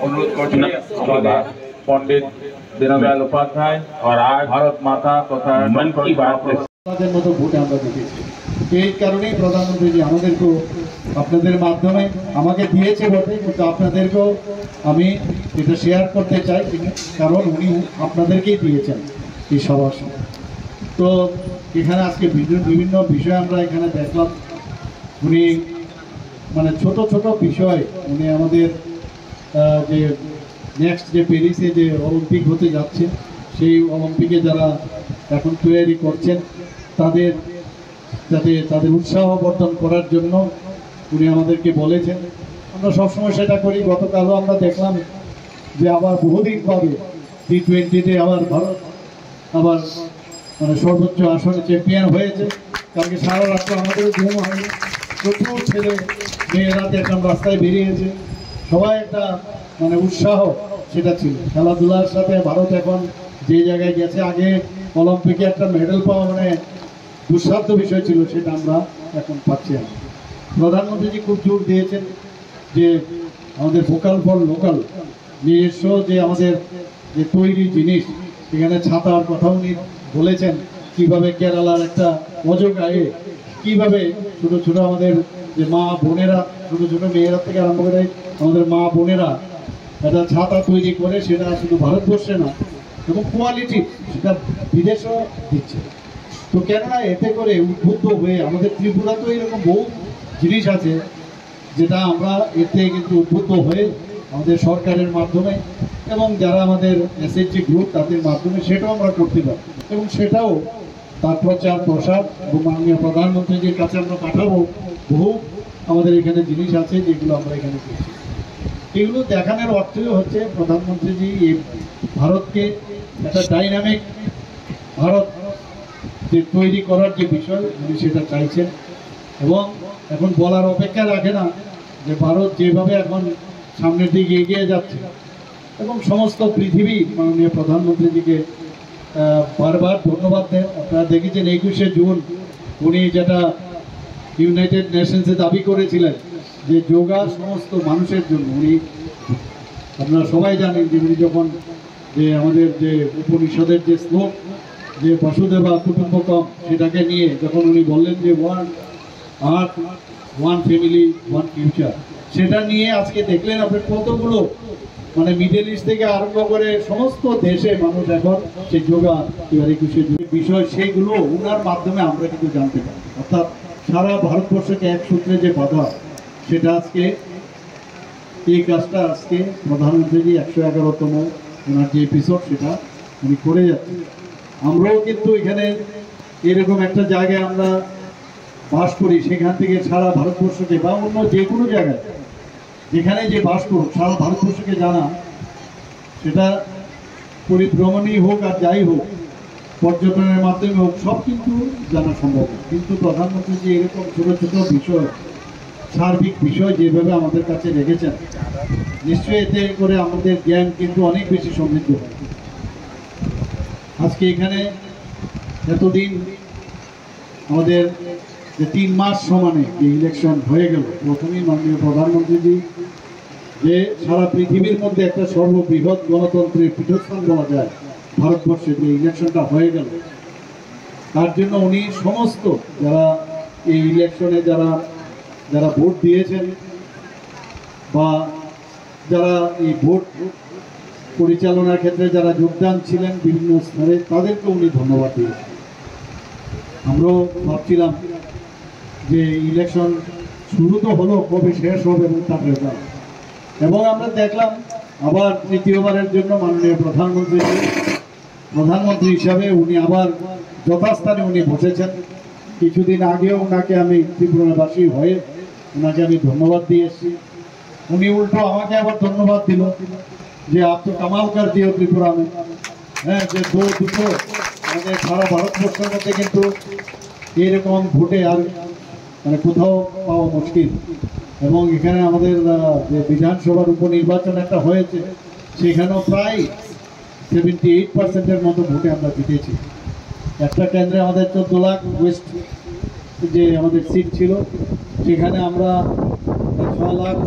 अनुरोध करछी पंडित दीनदयाल उपाध्याय और आज भारत माता तथा मन की बात মতো ভোট আমরা দেখেছি। এই কারণেই প্রধানমন্ত্রী আমাদেরকেও আপনাদের মাধ্যমে আমাকে দিয়েছে বটে, কিন্তু আপনাদেরকেও আমি এটা শেয়ার করতে চাই, কারণ উনি আপনাদেরকেই দিয়েছেন এই সবার। তো এখানে আজকে বিভিন্ন বিষয় আমরা এখানে দেখলাম। উনি মানে ছোট ছোট বিষয় উনি আমাদের যে নেক্সট যে প্যারিসে যে অলিম্পিক হতে যাচ্ছে সেই অলিম্পিকে যারা এখন তৈরি করছেন তাদের যাতে তাদের উৎসাহ বর্ধন করার জন্য উনি আমাদেরকে বলেছেন। আমরা সবসময় সেটা করি। গতকালও আমরা দেখলাম যে আবার বহুদিন পরে T20-তে আবার ভারত আবার মানে সর্বোচ্চ আসনে চ্যাম্পিয়ন হয়েছে। কালকে সারা রাত্র আমাদেরও ঘুম হয়নি, প্রচুর ছেলে মেয়েরা দেখলাম রাস্তায় বেরিয়েছে, সবাই একটা মানে উৎসাহ সেটা ছিল। খেলাধুলার সাথে ভারত এখন যে জায়গায় গেছে, আগে অলিম্পিকে একটা মেডেল পাওয়া মানে দুঃসাধ্য বিষয় ছিল, সেটা আমরা এখন পাচ্ছি। প্রধানমন্ত্রীজি খুব জোর দিয়েছেন যে আমাদের ভোকাল ফর লোকাল, নিজস্ব যে আমাদের যে তৈরি জিনিস, এখানে ছাতার কথা উনি বলেছেন। কীভাবে কেরালার একটা অজগায়ে কীভাবে ছোটো ছোটো আমাদের যে মা বোনেরা, ছোটো ছোটো মেয়েরা থেকে আরম্ভ করে আমাদের মা বোনেরা একটা ছাতা তৈরি করে, সেটা শুধু ভারতবর্ষে না এবং কোয়ালিটি সেটা বিদেশেও দিচ্ছে। তো কেননা এতে করে উদ্বুদ্ধ হয়ে আমাদের ত্রিপুরাতেও এরকম বহু জিনিস আছে যেটা আমরা এতে কিন্তু উদ্বুদ্ধ হয়ে আমাদের সরকারের মাধ্যমে এবং যারা আমাদের SHG গ্রুপ তাদের মাধ্যমে সেটাও আমরা করতে পারি, এবং সেটাও তার প্রচার প্রসার এবং মাননীয় প্রধানমন্ত্রীজির কাছে আমরা পাঠাবো। বহু আমাদের এখানে জিনিস আছে যেগুলো আমরা এখানে করছি। এগুলো দেখানোর অর্থই হচ্ছে প্রধানমন্ত্রীজি এই ভারতকে একটা ডাইনামিক ভারত যে তৈরি করার যে বিষয় উনি সেটা চাইছেন, এবং এখন বলার অপেক্ষা রাখে না যে ভারত যেভাবে এখন সামনের দিকে এগিয়ে যাচ্ছে এবং সমস্ত পৃথিবী মাননীয় প্রধানমন্ত্রীজিকে বারবার ধন্যবাদ দেন। আপনারা দেখেছেন 21শে জুন উনি যেটা ইউনাইটেড নেশনসে দাবি করেছিলেন যে যোগা সমস্ত মানুষের জন্য। উনি আপনারা সবাই জানেন যে উনি যখন যে আমাদের যে উপনিষদের যে শ্লোক যে বসুদেবা কুটুম্বকম সেটাকে নিয়ে যখন উনি বললেন যে ওয়ান আর্থ ওয়ান ফ্যামিলি ওয়ান ফিউচার, সেটা নিয়ে আজকে দেখলেন আপনি কতগুলো মানে মিডল ইস্ট থেকে আরম্ভ করে সমস্ত দেশে মানুষ এখন সেই যোগা 21শে বিষয় সেইগুলো ওনার মাধ্যমে আমরা কিন্তু জানতে পারি। অর্থাৎ সারা ভারতবর্ষকে এক সূত্রে যে বাধা, সেটা আজকে এই কাজটা আজকে প্রধানমন্ত্রী 111তম ওনার যে এপিসোড সেটা উনি করে যাচ্ছেন। আমরাও কিন্তু এখানে এরকম একটা জায়গায় আমরা বাস করি, সেখান থেকে সারা ভারতবর্ষকে বা অন্য যে কোনো জায়গায় যেখানে যে বাস করুক সারা ভারতবর্ষকে জানা, সেটা পরিভ্রমণই হোক আর যাই হোক, পর্যটনের মাধ্যমে হোক, সব কিন্তু জানা সম্ভব। কিন্তু প্রধানমন্ত্রী যে এরকম ছোটো ছোটো বিষয়, সার্বিক বিষয় যেভাবে আমাদের কাছে রেখেছেন, নিশ্চয়ই এতে করে আমাদের জ্ঞান কিন্তু অনেক বেশি সমৃদ্ধ হয়। আজকে এখানে এতদিন আমাদের যে 3 মাস সমানে যে ইলেকশন হয়ে গেল, প্রথমেই মাননীয় প্রধানমন্ত্রীজি যে সারা পৃথিবীর মধ্যে একটা সর্ববৃহৎ গণতন্ত্রের পীঠস্থান বলা যায় ভারতবর্ষে যে ইলেকশনটা হয়ে গেল, তার জন্য উনি সমস্ত যারা এই ইলেকশনে যারা ভোট দিয়েছেন বা যারা এই ভোট পরিচালনার ক্ষেত্রে যারা যোগদান ছিলেন বিভিন্ন স্তরে, তাদেরকে উনি ধন্যবাদ দিয়েছেন। আমরাও ভাবছিলাম যে ইলেকশন শুরু তো হলো, কবে শেষ হবে এবং তার রেজাল্ট, এবং আমরা দেখলাম আবার তৃতীয়বারের জন্য মাননীয় প্রধানমন্ত্রী হিসাবে উনি আবার যথাস্থানে উনি বসেছেন। কিছুদিন আগেও ওনাকে আমি ত্রিপুরাবাসী হয়ে ওনাকে আমি ধন্যবাদ দিয়ে এসেছি। উনি উল্টো আমাকে আবার ধন্যবাদ দিল যে আপ তো কামাল কর দিও ত্রিপুরা में। হ্যাঁ, যে দুটো আমাদের সারা ভারতবর্ষের মধ্যে কিন্তু এরকম ভোটে আর মানে কোথাও পাওয়া মুশকিল, এবং এখানে আমাদের যে বিধানসভার উপনির্বাচন একটা হয়েছে, সেখানেও প্রায় 78% মতো ভোটে আমরা জিতেছি। একটা কেন্দ্রে আমাদের 14 লাখ ওয়েস্ট যে আমাদের সিট ছিল, সেখানে আমরা 6 লাখ